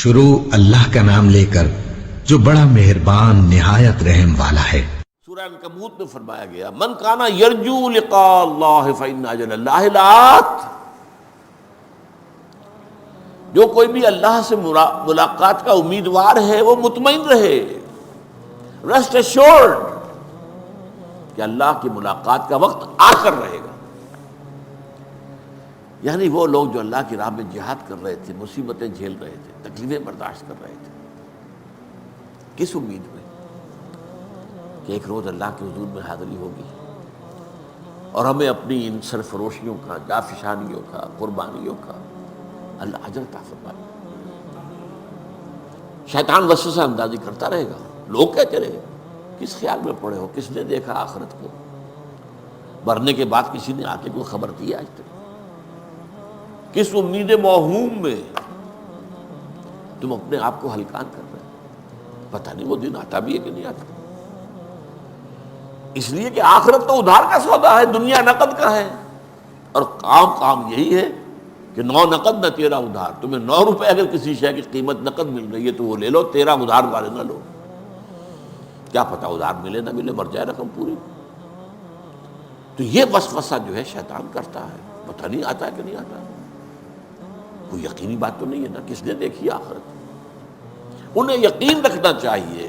شروع اللہ کا نام لے کر جو بڑا مہربان نہایت رحم والا ہے۔ سورہ عنکبوت میں فرمایا گیا من کان یرجو لقاء اللہ فإن اجل اللہ لآت، جو کوئی بھی اللہ سے ملاقات کا امیدوار ہے وہ مطمئن رہے، ریسٹ ایشورڈ کہ اللہ کی ملاقات کا وقت آ کر رہے گا۔ یعنی وہ لوگ جو اللہ کی راہ میں جہاد کر رہے تھے، مصیبتیں جھیل رہے تھے، تکلیفیں برداشت کر رہے تھے، کس امید میں کہ ایک روز اللہ کے حضور میں حاضری ہوگی اور ہمیں اپنی ان سرفروشیوں کا، جافشانیوں کا، قربانیوں کا اللہ اجر عطا فرمائے۔ شیطان وسوسہ اندازی کرتا رہے گا، لوگ کہتے رہے کس خیال میں پڑے ہو، کس نے دیکھا آخرت کو، مرنے کے بعد کسی نے آ کے کوئی خبر دی آج تک، کس امید موہوم میں تم اپنے آپ کو ہلکان کر رہے ہو، پتہ نہیں وہ دن آتا بھی ہے کہ نہیں آتا۔ اس لیے کہ آخرت تو ادھار کا سودا ہے، دنیا نقد کا ہے، اور کام یہی ہے کہ 9 نقد نہ 13 ادھار۔ تمہیں 9 روپے اگر کسی شے کی قیمت نقد مل رہی ہے تو وہ لے لو، 13 ادھار والے نہ لو، کیا پتہ ادھار ملے نہ ملے، مر جائے رقم پوری۔ تو یہ وسوسہ جو ہے شیطان کرتا ہے، پتہ نہیں آتا ہے کہ نہیں آتا، کوئی یقینی بات تو نہیں ہے نا، کس نے دیکھی آخرت۔ انہیں یقین رکھنا چاہیے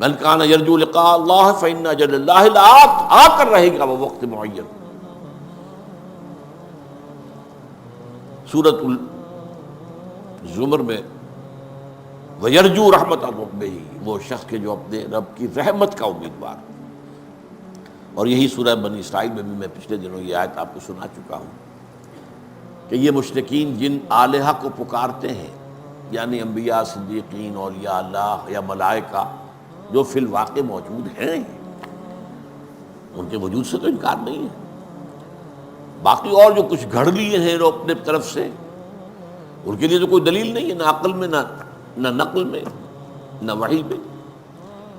من کان یرجو لقاء اللہ فإن اجل اللہ لآت، آ کر رہے گا وہ وقت معین۔ سورۃ الزمر میں وَيَرْجُو رحمت ربہ، وہ شخص کے جو اپنے رب کی رحمت کا امیدوار، اور یہی سورہ بنی اسرائیل میں بھی میں پچھلے دنوں یہ آیت آپ کو سنا چکا ہوں کہ یہ مشرکین جن آلہہ کو پکارتے ہیں، یعنی انبیاء، صدیقین، اولیاء اللہ یا ملائکہ جو فی الواقع موجود ہیں، ان کے وجود سے تو انکار نہیں ہے، باقی اور جو کچھ گھڑ لیے ہیں وہ اپنے طرف سے، ان کے لیے تو کوئی دلیل نہیں ہے، نہ عقل میں، نہ نقل میں، نہ وحی میں،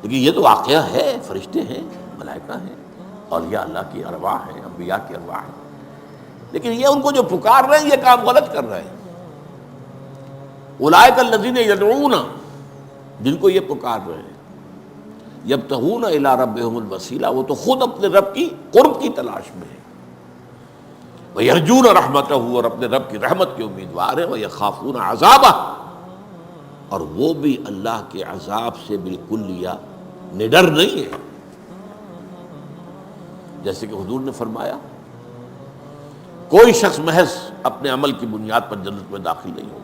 لیکن یہ تو واقعہ ہے، فرشتے ہیں، ملائکہ ہیں، اولیاء اللہ کی ارواح ہیں، انبیاء کی ارواح ہیں، لیکن یہ ان کو جو پکار رہے ہیں یہ کام غلط کر رہے ہیں۔ اولئک الذین یدعون، جن کو یہ پکار رہے ہیں، یبتغون الی ربہم الوسیلہ، وہ تو خود اپنے رب کی قرب کی تلاش میں ہے، وَيَرْجُونَ رَحْمَتَهُ، اور اپنے رب کی رحمت کے امیدوار ہیں، وَيَخَافُونَ عَذَابَهُ، اور وہ بھی اللہ کے عذاب سے بالکل نڈر نہیں ہے۔ جیسے کہ حضور نے فرمایا کوئی شخص محض اپنے عمل کی بنیاد پر جنت میں داخل نہیں ہوگا۔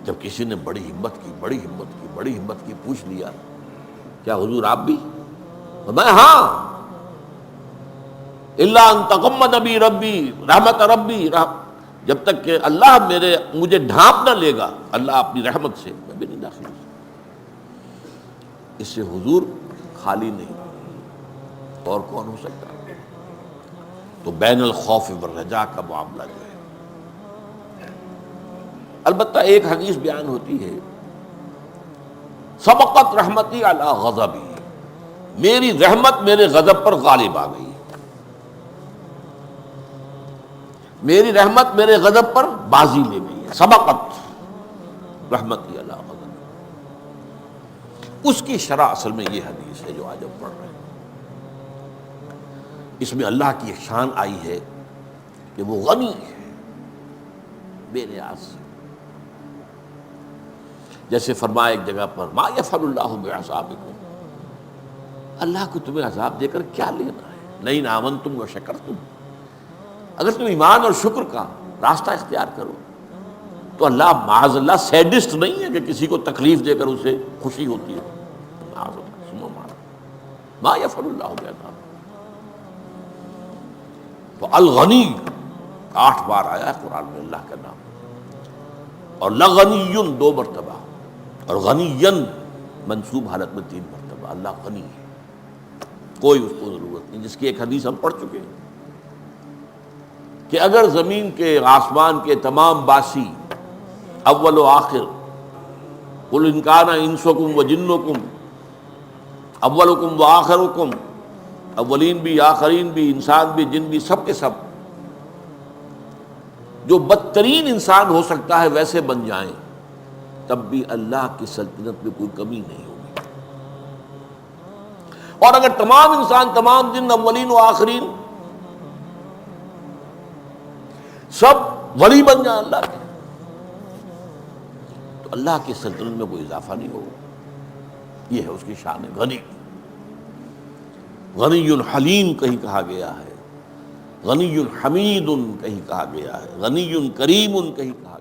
جب کسی نے بڑی ہمت کی پوچھ لیا کیا حضور آپ بھی؟ فرمایا ہاں، الا ان تغمد بی ربی رحمت ربی، جب تک کہ اللہ مجھے ڈھانپ نہ لے گا اللہ اپنی رحمت سے، میں بھی نہیں داخل ہوں۔ اس سے حضور خالی نہیں، اور کون ہو سکتا؟ تو بین الخوف والرجاء کا معاملہ جو ہے، البتہ ایک حدیث بیان ہوتی ہے سبقت رحمتی علی غضبی، میری رحمت میرے غضب پر غالب آ گئی، میری رحمت میرے غضب پر بازی لے گئی ہے، سبقت رحمتی علی غضبی۔ اس کی شرح اصل میں یہ حدیث ہے جو آج ہم پڑھ رہے ہیں، اس میں اللہ کی ایک شان آئی ہے کہ وہ غنی ہے بے نیاز سے۔ جیسے فرمایا ایک جگہ پر ما یفعل اللہ بعذابکم، اللہ کو تمہیں عذاب دے کر کیا لینا ہے، لئن آمنتم وشکرتم، اگر تم ایمان اور شکر کا راستہ اختیار کرو تو اللہ معاذ اللہ سیڈسٹ نہیں ہے کہ کسی کو تکلیف دے کر اسے خوشی ہوتی ہے، معاذ اللہ ثم معاذ، ما یفعل اللہ بعذابکم۔ تو الغنی 8 بار آیا ہے قرآن میں اللہ کا نام، اور لغنی 2 مرتبہ، اور غنین منصوب حالت میں 3 مرتبہ۔ اللہ غنی ہے، کوئی اس کو ضرورت نہیں، جس کی ایک حدیث ہم پڑھ چکے ہیں کہ اگر زمین کے آسمان کے تمام باسی اول و آخر، قل ان کان انسکم و جنکم اولکم و آخرکم، اولین بھی آخرین بھی، انسان بھی جن بھی، سب کے سب جو بدترین انسان ہو سکتا ہے ویسے بن جائیں تب بھی اللہ کی سلطنت میں کوئی کمی نہیں ہوگی. اور اگر تمام انسان، تمام جن، اولین و آخرین، سب ولی بن جائیں اللہ کے، تو اللہ کی سلطنت میں کوئی اضافہ نہیں ہوگا. یہ ہے اس کی شان غنی. غنی حلیم کہیں کہا گیا ہے، غنی حمید کہیں کہا گیا ہے، غنی کریم کہیں کہا